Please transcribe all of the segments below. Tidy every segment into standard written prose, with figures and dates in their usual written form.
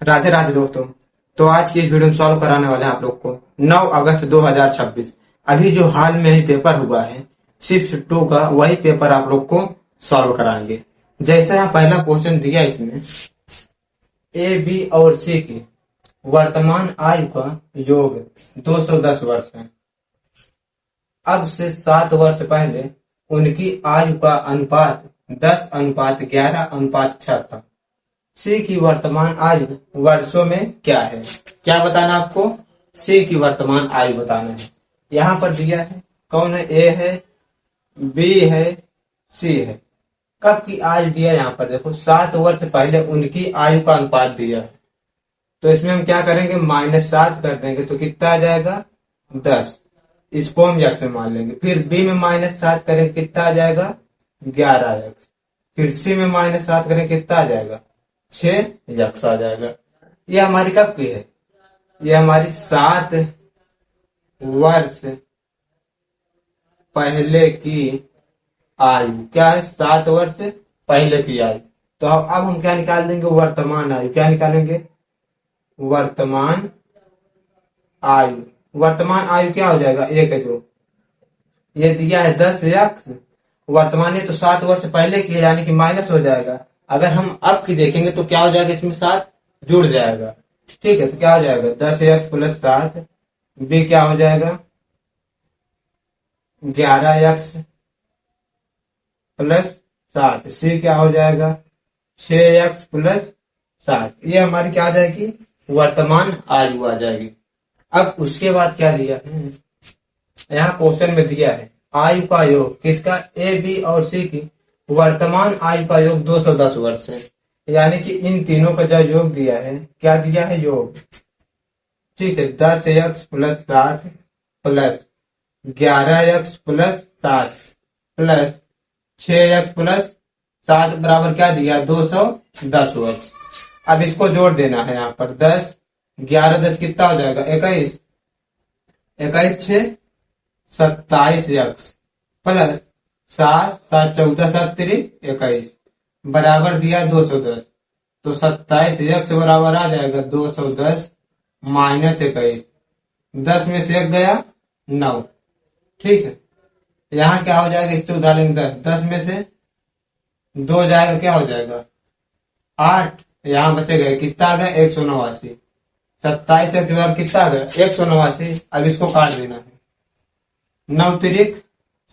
राधे राधे दोस्तों। तो आज की इस वीडियो में सॉल्व कराने वाले हैं आप लोग को 9 अगस्त 2026 अभी जो हाल में ही पेपर हुआ है शिफ्ट 2 का, वही पेपर आप लोग को सॉल्व कराएंगे। जैसे यहाँ पहला क्वेश्चन दिया, इसमें ए बी और सी की वर्तमान आयु का योग 210 वर्ष है। अब से 7 वर्ष पहले उनकी आयु का अनुपात 10:11:6 था। सी की वर्तमान आयु वर्षों में क्या है? क्या बताना आपको? सी की वर्तमान आयु बताना है। यहाँ पर दिया है कौन है? ए है, बी है, सी है। कब की आयु दिया? यहाँ पर देखो 7 वर्ष पहले उनकी आयु का अनुपात दिया है। तो इसमें हम क्या करेंगे? -7 कर देंगे तो कितना आ जाएगा? 10। इसको हम यक्ष में मान लेंगे। फिर बी में -7 करेंगे, कितना आ जाएगा? 11 यक्ष। फिर सी में -7 करेंगे, कितना आ जाएगा? 6 यक्ष आ जाएगा। ये हमारी कब की है? ये हमारी 7 वर्ष पहले की आयु। क्या है? 7 वर्ष पहले की आयु। तो अब हम क्या निकाल देंगे? वर्तमान आयु। क्या निकालेंगे? वर्तमान आयु। वर्तमान आयु क्या हो जाएगा? एक है जो ये दिया है 10 यक्ष, वर्तमान ये तो 7 वर्ष पहले की है, यानी कि माइनस हो जाएगा। अगर हम अब की देखेंगे तो क्या हो जाएगा? इसमें 7 जुड़ जाएगा। ठीक है, तो क्या हो जाएगा? 10 यक्ष प्लस 7। बी क्या हो जाएगा? 11 यक्ष प्लस 7। सी क्या हो जाएगा? 6 यक्ष प्लस 7। ये हमारी क्या आ जाएगी? वर्तमान आयु आ जाएगी। अब उसके बाद क्या दिया है? यहाँ क्वेश्चन में दिया है आयु का योग किसका? ए बी और सी की वर्तमान आयु का योग 210 वर्ष है। यानी कि इन तीनों का जो योग दिया है, क्या दिया है? योग। ठीक है, 10 यक्ष प्लस 7 प्लस 11 यक्ष प्लस 7 प्लस 6 यक्ष प्लस 7 बराबर क्या दिया? 210 वर्ष। अब इसको जोड़ देना है। यहाँ पर 10 11 10 कितना हो जाएगा? 21। 21 6 27 यक्ष प्लस 7 7 14 7 3 21 बराबर दिया 210। तो 27 यक्ष बराबर आ जाएगा 210 माइनस 21। 10 में से 1 गया 9। ठीक है, यहाँ क्या हो जाएगा? इससे उधार लेंगे 10। 10 में से 2 जाएगा, क्या हो जाएगा? 8। यहाँ बचे गए कितना आ गया? 189। 27 यक्ष बराबर कितना आ गया? 189। अब इसको काट देना है। 9 तिरिक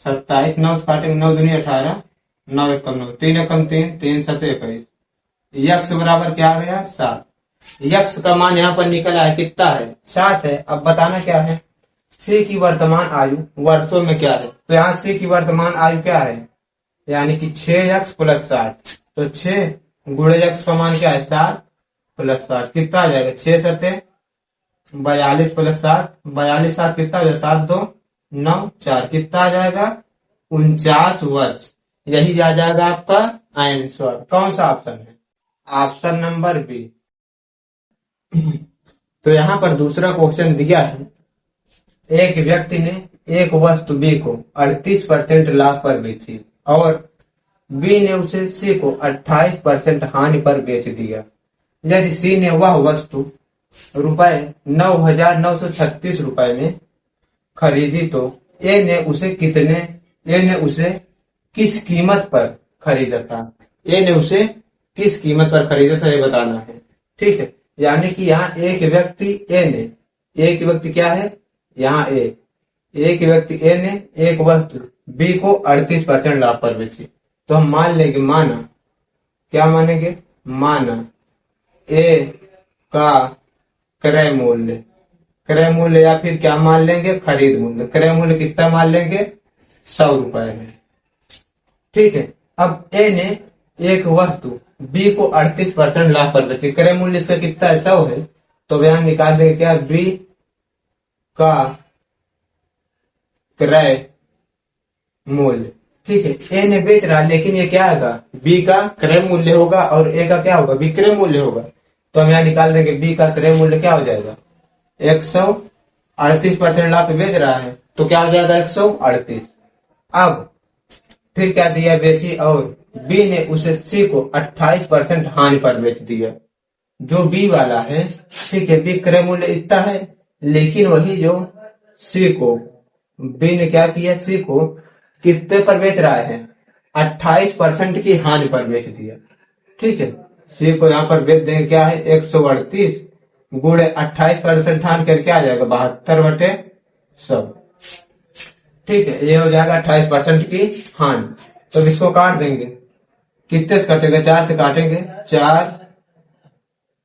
27, 9 से काटेंगे 9 दूनी 18, 9 एकम 9, 3 एकम 3, 3 7 21। यक्ष बराबर क्या आ गया? 7। यक्ष का मान यहाँ पर निकला है, कितना है? 7 है। अब बताना क्या है? सी की वर्तमान आयु वर्षों में क्या है? तो यहाँ सी की वर्तमान आयु क्या है? यानी कि 6 यक्ष प्लस 60। तो 6 गुणे यक्ष का मान क्या है? 7 प्लस 7 कितना आ जाएगा? 6 7 42 प्लस 7, 42 7 कितना हो जाएगा? 7 2 9 4 कितना आ जाएगा? 49 वर्ष। यही आ जाएगा आपका आंसर। कौन सा ऑप्शन है? Option number B. तो यहाँ पर दूसरा क्वेश्चन दिया है एक व्यक्ति ने एक वस्तु बी को 38% लाभ पर बेची और बी ने उसे सी को 28% हानि पर बेच दिया। यदि सी ने वह वस्तु ₹9,936 में खरीदी तो ए ने उसे किस कीमत पर खरीदा था? ए ने उसे किस कीमत पर खरीदा था, ये बताना है। ठीक है, यानी कि यहाँ एक व्यक्ति क्या है? यहाँ एक व्यक्ति ए ने एक वस्तु बी को 38% लाभ पर बेची। तो हम मान लेंगे, क्या मानेंगे? माना ए का क्रय मूल्य या फिर क्या मान लेंगे? खरीद मूल्य। क्रय मूल्य कितना मान लेंगे? ₹100 है। ठीक है, अब ए ने एक वस्तु बी को 38% लाभ पर बेची। क्रय मूल्य इसका कितना है? 100 है। तो यहाँ निकाल देंगे क्या? बी का क्रय मूल्य। ठीक है, ए ने बेच रहा, लेकिन ये क्या आएगा? बी का क्रय मूल्य होगा और ए का क्या होगा? विक्रय मूल्य होगा। तो हम यहाँ निकाल देंगे बी का क्रय मूल्य क्या हो जाएगा? 138% लाभ पे बेच रहा है, तो क्या हो जाएगा? 138। अब फिर क्या दिया? बेची और बी ने उसे सी को 28% हानि पर बेच दिया। जो बी वाला है, ठीक है, बी क्रय मूल्य इतना है, लेकिन वही जो सी को, बी ने क्या किया, सी को कितने पर बेच रहा है, 28% की हानि पर बेच दिया। ठीक है, सी को यहाँ पर बेच देंगे क्या है, 138 गुणे 28% हानि करके आ जाएगा 72/100। ठीक है, ये हो जाएगा 28% की हानि। तो इसको काट देंगे, कितने से कटेगा, 4 से काटेंगे, 4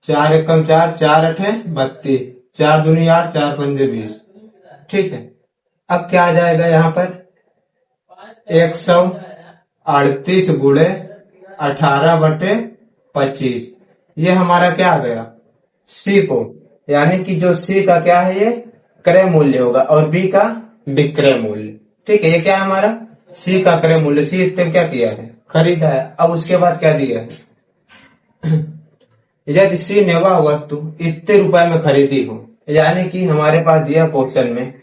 4 एकम 4, 4 अठे 32, 4 दूनी 8, 4 पंजे 20। ठीक है, अब क्या आ जाएगा यहाँ पर, 138 गुणे 18/25। ये हमारा क्या आ गया, सी को, यानी कि जो सी का क्या है, ये क्रय मूल्य होगा और बी का विक्रय मूल्य। ठीक है, ये क्या है हमारा, सी का क्रय मूल्य, सी इतने क्या किया है, खरीदा है। अब उसके बाद क्या दिया है, यदि सी ने वह वस्तु इतने रुपए में खरीदी हो, यानी कि हमारे पास दिया क्वेश्चन में,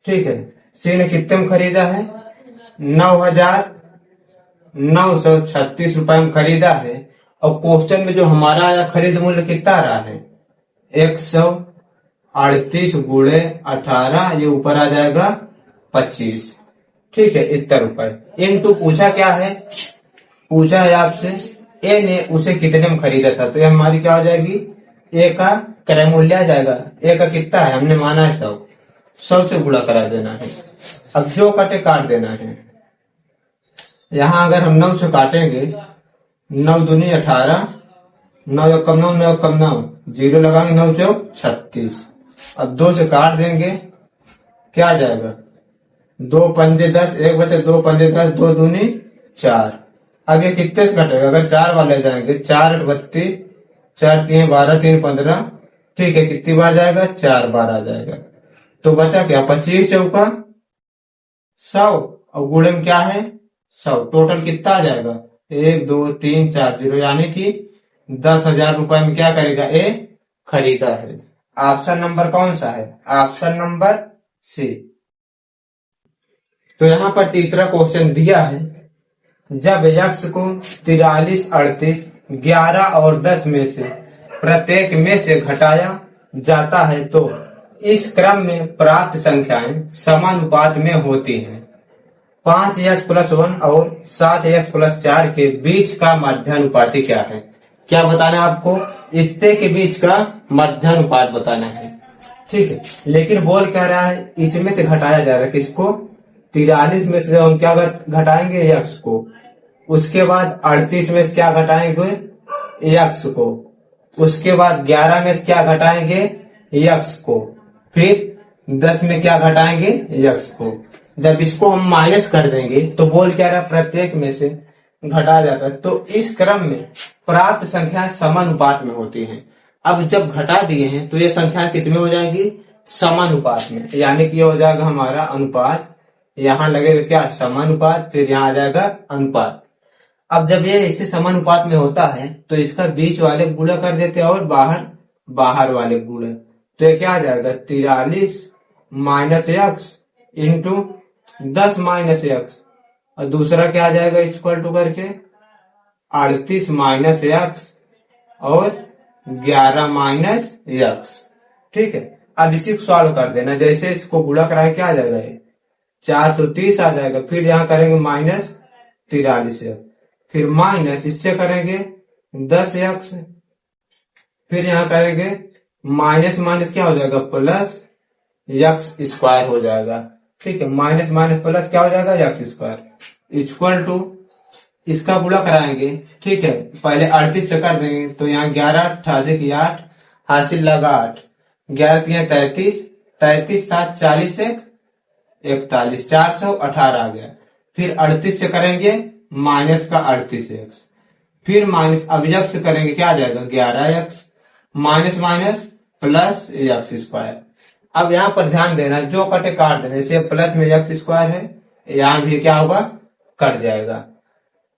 ठीक है, सी ने कितने में खरीदा है, 9,936 रुपए में खरीदा है। और क्वेश्चन में जो हमारा आया खरीद मूल्य कितना आ रहा है, 138 गुणे 18, ये ऊपर आ जाएगा 25। ठीक है, इतना रुपए इनटू पूछा क्या है, पूछा है आपसे ए ने उसे कितने में खरीदा था, तो ये हमारी क्या हो जाएगी, ए का क्रय मूल्य आ जाएगा। ए का कितना है, हमने माना है 100 से गुणा करा देना है। अब जो कटे काट देना है। यहां अगर हम 9 से काटेंगे, 9 दूनी 18, 9 एकम 9, 9 एकम 9, 0 लगाएंगे, 9 चौक 36। अब 2 से काट देंगे, क्या आ जाएगा, 2 पंजे 10, एक बचे 2 पंजे 10, 2 दूनी 4। अब ये कितने से कटेगा, अगर 4 वाले जाएंगे, 4 8 32, 4 3 12, 3 15। ठीक है, कितनी बार जाएगा, 4 बार आ जाएगा। तो बचा क्या, 25 चौका 100 और गुणे में क्या है 100। टोटल कितना आ जाएगा, 1 2 3 4 0, यानी कि 10,000 रुपए में क्या करेगा, ए खरीदा है। ऑप्शन नंबर कौन सा है, ऑप्शन नंबर सी। तो यहाँ पर तीसरा क्वेश्चन दिया है, जब यक्ष को 43 38 11 और 10 में से प्रत्येक में से घटाया जाता है तो इस क्रम में प्राप्त संख्याएं समानुपात में होती हैं। 5x+1 और 7x+4 के बीच का मध्यानुपाती क्या है। क्या बताना है आपको, इतने के बीच का मध्यानुपात बताना है। ठीक है, लेकिन बोल क्या रहा है, इसमें से घटाया जा रहा है किसको, 43 में से हम क्या घटाएंगे, यक्ष को। उसके बाद 38 में से क्या घटाएंगे, यक्ष को। उसके बाद 11 में से क्या घटाएंगे, यक्ष को। फिर 10 में क्या घटाएंगे, यक्ष को। जब इसको हम माइनस कर देंगे तो बोल क्या रहा, प्रत्येक में से घटा जाता है। तो इस क्रम में प्राप्त संख्या समानुपात में होती हैं। अब जब घटा दिए हैं तो ये संख्या किसमें हो जाएंगी, समानुपात में, यानी कि ये हो जाएगा हमारा अनुपात। यहाँ लगेगा क्या, समानुपात, फिर यहाँ आ जाएगा अनुपात। अब जब ये इससे समानुपात में होता है तो इसका बीच वाले गुणा कर देते हैं और बाहर वाले गुणा। तो ये क्या आ जाएगा, 43 minus x into 10 minus x, और दूसरा क्या आ जाएगा, इक्वल टू करके 38 माइनस यक्स और 11 माइनस यक्स। ठीक है, अब इसी को सॉल्व कर देना। जैसे इसको गुणा कराए क्या आ जाएगा, ये 430 आ जाएगा। फिर यहाँ करेंगे माइनस 43 यक्स, फिर माइनस इससे करेंगे 10 यक्स, फिर यहाँ करेंगे माइनस माइनस क्या हो जाएगा, प्लस यक्स स्क्वायर हो जाएगा। ठीक है, माइनस माइनस प्लस क्या हो जाएगा, यक्स स्क्वायर इक्वल टू, इसका गुणा कराएंगे। ठीक है, पहले 38 से कर देंगे तो यहाँ 11 18 की 8 हासिल लगा 8, 11 3 33, 33 7 40 41, 418 आ गया। फिर 38 से करेंगे माइनस का 38 एक्स, फिर माइनस, अब यक्स से करेंगे क्या आ जाएगा, 11 x, minus minus plus x square. अब यहाँ पर ध्यान देना, जो कटे काट देना। जैसे प्लस में यक्स स्क्वायर है, यहाँ भी क्या होगा, कट जाएगा।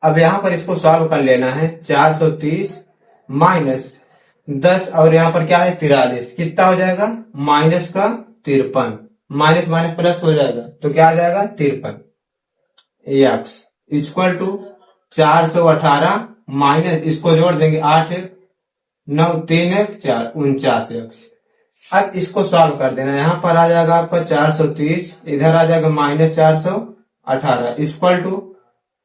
अब यहाँ पर इसको सॉल्व कर लेना है। 430 माइनस 10 और यहाँ पर क्या है 43, कितना हो जाएगा, माइनस का 53, माइनस माइनस प्लस हो जाएगा तो क्या आ जाएगा 53 यक्स इक्वल टू 418 माइनस, इसको जोड़ देंगे 8 9 3 1 4 49x। अब इसको सॉल्व कर देना। यहाँ पर आ जाएगा आपका 430, इधर आ जाएगा -418 इक्वल टू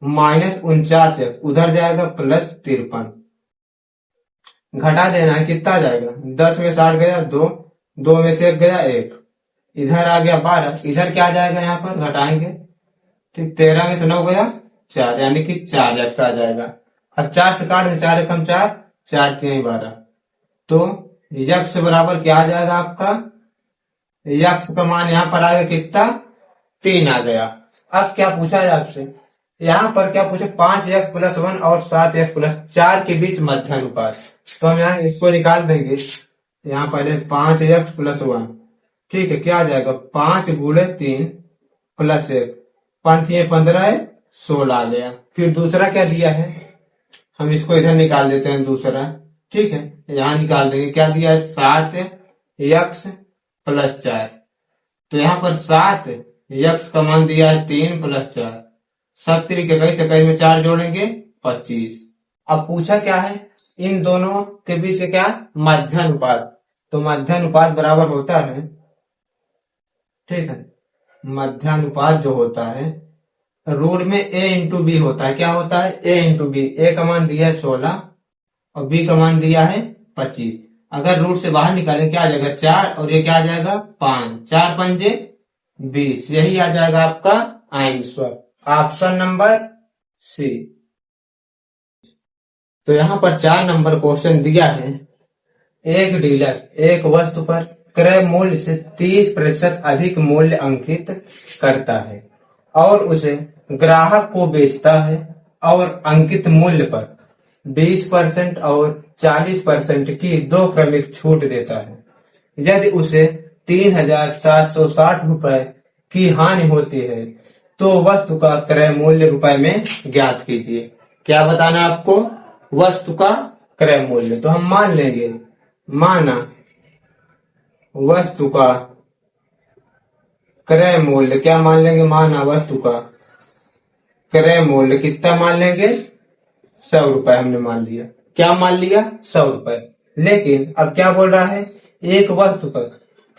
-49x, उधर जाएगा +53। घटा देना है, कितना जाएगा? 10 में 60 गया 2, 2 में से 1 गया 1, इधर आ गया 12, इधर क्या जाएगा? यहाँ पर घटाएंगे, ठीक, 13 में से 9 गया 4, यानी कि 4x आ जाएगा। अब 4 से काट में 4 एकम 4, 4 3 12, तो यक्स बराबर क्या आ जाएगा आपका? यक्स का मान यहाँ पर आएगा कितना? 3 आ गया। अब क्या पूछा है आपसे? यहाँ पर क्या पूछे? 5x + 1 और 7x + 4 के बीच मध्य अनुपात। तो हम यहाँ इसको निकाल देंगे। यहाँ पहले 5x + 1, ठीक है, क्या आ जाएगा? 5 × 3 + 1, 5 3 15 है, 16 आ गया। फिर दूसरा क्या दिया है? हम इसको इधर निकाल देते हैं दूसरा, ठीक है, यहाँ निकाल देंगे। क्या दिया है? 7x + 4। तो यहाँ पर 7x का मान दिया है 3 + 4, 70 के कई से कई में 4 जोड़ेंगे 25। अब पूछा क्या है? इन दोनों के बीच क्या? मध्य अनुपात। तो मध्य अनुपात बराबर होता है, ठीक है, मध्य अनुपात जो होता है रूट में a × b होता है। क्या होता है? a × b। a का मान दिया है 16 और b का मान दिया है 25। अगर रूट से बाहर निकालें क्या आ जाएगा? 4 और ये क्या आ जाएगा? 5, 4 पंजे 20। यही आ जाएगा आपका आंसर, ऑप्शन नंबर सी। तो यहाँ पर 4 नंबर क्वेश्चन दिया है। एक डीलर एक वस्तु पर क्रय मूल्य से 30% अधिक मूल्य अंकित करता है और उसे ग्राहक को बेचता है और अंकित मूल्य पर 20% और 40% की 2 क्रमिक छूट देता है। यदि उसे 3,760 रुपए की हानि होती है तो वस्तु का क्रय मूल्य रुपए में ज्ञात कीजिए। क्या बताना है आपको? वस्तु का क्रय मूल्य। तो हम मान लेंगे, माना वस्तु का क्रय मूल्य, क्या मान लेंगे? माना वस्तु का क्रय मूल्य कितना मान लेंगे? 100 रुपए हमने मान लिया। क्या मान लिया? 100 रुपए। लेकिन अब क्या बोल रहा है? एक वस्तु पर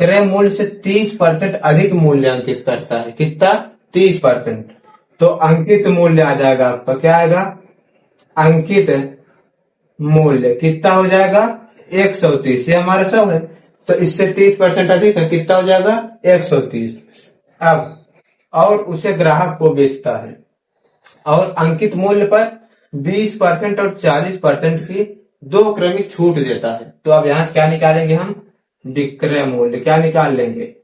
क्रय मूल्य से 30% अधिक मूल्य अंकित करता है। कितना? 30%। तो अंकित मूल्य आ जाएगा आपका, क्या आएगा? अंकित मूल्य कितना हो जाएगा? 130। ये हमारा 100 है, तो इससे 30% अधिक है, कितना हो जाएगा? 130। अब और उसे ग्राहक को बेचता है और अंकित मूल्य पर 20% और 40% की 2 क्रमिक छूट देता है। तो अब यहां से क्या निकालेंगे हम? विक्रय मूल्य। क्या निकाल लेंगे?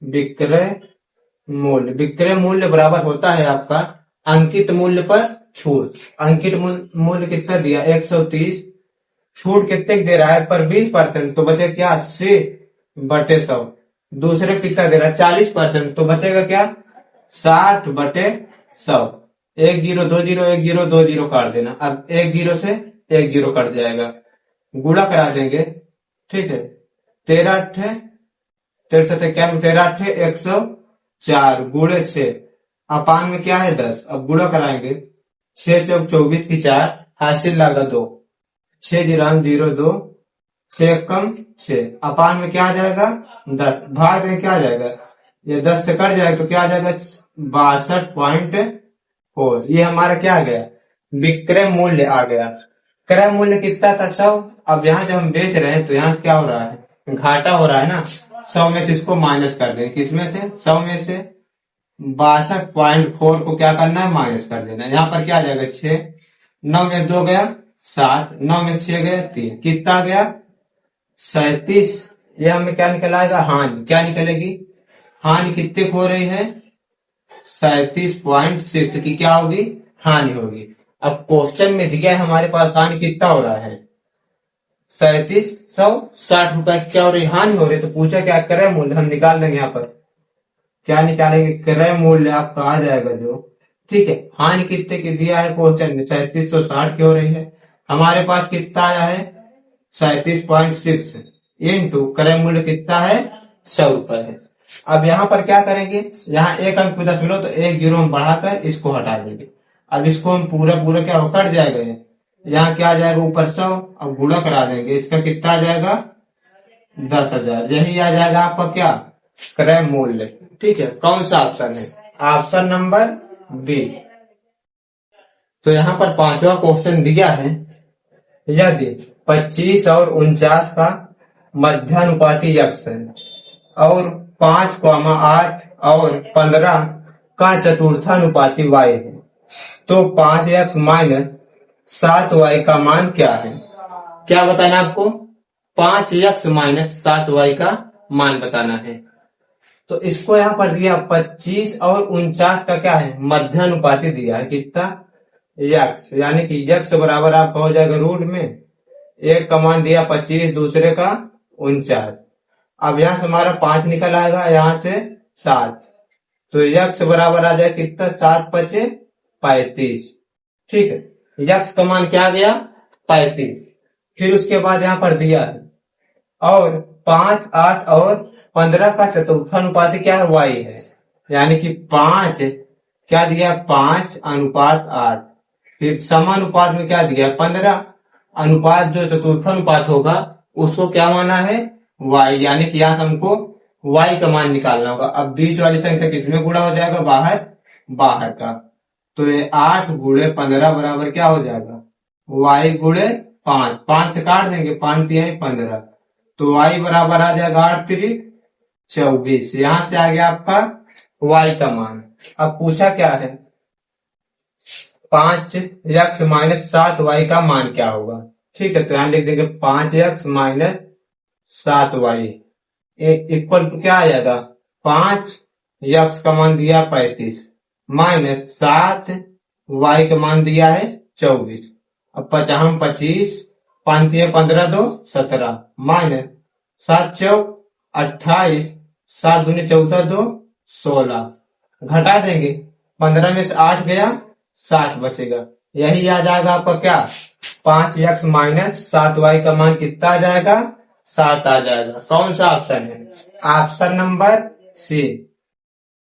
विक्रय मूल्य। विक्रय मूल्य बराबर होता है आपका अंकित मूल्य पर छूट। अंकित मूल्य कितना दिया? 130। छूट कितने दे रहा है? पर 20%, तो बचे क्या? 80/100। दूसरे कितना दे रहा है? 40%, तो बचेगा क्या? 60/100। 1 0 2 0 1 0 2 0 काट देना। अब 1 0 से 1 0 कट जाएगा, गुणा करा देंगे, ठीक है। 13 8 63 क्या? 13 8 104 गुणे 6 अपान में क्या है? 10। अब गुणा कराएंगे, 6 चौक 24 की 4, हासिल लागा 2, 6 0 0 2, 6 कम 6 अपान में क्या आ जाएगा? 10। भाग में क्या आ जाएगा? ये 10 से कट जाएगा तो क्या आ जाएगा? 62.4। ये हमारा क्या आ गया? विक्रय मूल्य आ गया। क्रय मूल्य कितना था? 100। अब यहाँ जब हम बेच रहे हैं तो यहाँ क्या हो रहा है? घाटा हो रहा है ना। 100 में से इसको माइनस कर दें। किसमें से? 100 में से 62.4 को क्या करना है? माइनस कर देना। यहाँ पर क्या आ जाएगा? 6, 9 में 2 गया 7, 9 में 6 गया 3, कितना गया? 37। ये हमें क्या निकल आएगा? हानि। क्या निकलेगी? हानि कितने हो रही है? 37.6 की क्या होगी? हानि होगी। अब क्वेश्चन में दिया है हमारे पास हानि कितना हो रहा है? 3760 रुपए क्या हो रही? हानि हो रही। तो पूछा क्या? क्रय मूल्य। हम निकाल देंगे। यहाँ पर क्या निकालेंगे? क्रय मूल्य आपका आ जाएगा जो, ठीक है। हानि कितने की दिया है क्वेश्चन में? 3760 की हो रही है। हमारे पास कितना आया है? 37.6 इंटू क्रय मूल्य कितना है? 100 रुपए है। अब यहाँ पर क्या करेंगे? यहाँ एक अंक में 10 मिलो तो 1 0 हम बढ़ाकर इसको हटा देंगे। अब इसको हम पूरा पूरा क्या हो? कट जाएगा ये, यहाँ क्या आ जाएगा ऊपर 100, अब गुणा करा देंगे, इसका कितना आ जाएगा 10,000। यही आ जाएगा आपका क्या क्रय मूल्य। ठीक है, कौन सा ऑप्शन है? Option number B. तो यहाँ पर 5वां क्वेश्चन दिया है, यदि 25 और 49 का मध्यानुपाती यक्ष है और 5,8 और 15 का चतुर्थानुपाती y है, तो 5x माइनस 7y का मान क्या है? क्या बताना आपको? 5x माइनस 7y का मान बताना है। तो इसको यहाँ पर दिया 25 और 49 का क्या है मध्यानुपाती दिया है, कितना यक्ष, यानी कि यक्ष बराबर आपका हो जाएगा रूट में एक का मान दिया 25, दूसरे का 49। अब यहाँ से हमारा 5 निकल आएगा, यहाँ से 7, तो यक्ष बराबर आ जाए कितना 7 5 35। ठीक है, यक्ष का मान क्या गया 35। फिर उसके बाद यहाँ पर दिया है और 5 8 और 15 का चतुर्थानुपाती क्या है y है, यानी कि 5 क्या दिया 5:8। फिर समानुपात में क्या दिया 15 अनुपात, जो चतुर्थानुपात होगा उसको क्या माना है y, यानी कि यहाँ हमको y का मान निकालना होगा। अब बीच वाली संख्या कितने गुणा हो जाएगा बाहर का, तो ये 8 गुणे 15 बराबर क्या हो जाएगा y गुणे 5, 5 से काट देंगे, 5 3 15, तो y बराबर आ जाएगा 8 3 24। यहाँ से आ गया आपका y का मान। अब पूछा क्या है 5x माइनस 7y का मान क्या होगा। ठीक है, तो यहाँ लिख देंगे 5x minus 7y equal to क्या आ जाएगा 5x का मान दिया 35 माइनस 7y का मान दिया है 24। अब 25 5 3 15 2 17 माइनस 7 चौक 28, 7 दूनी 14 2 16, घटा देंगे 15 में से 8 गया 7 बचेगा। यही आ जाएगा आपका क्या 5x माइनस 7y का मान कितना आ जाएगा 7 आ जाएगा। कौन सा ऑप्शन है? ऑप्शन नंबर सी।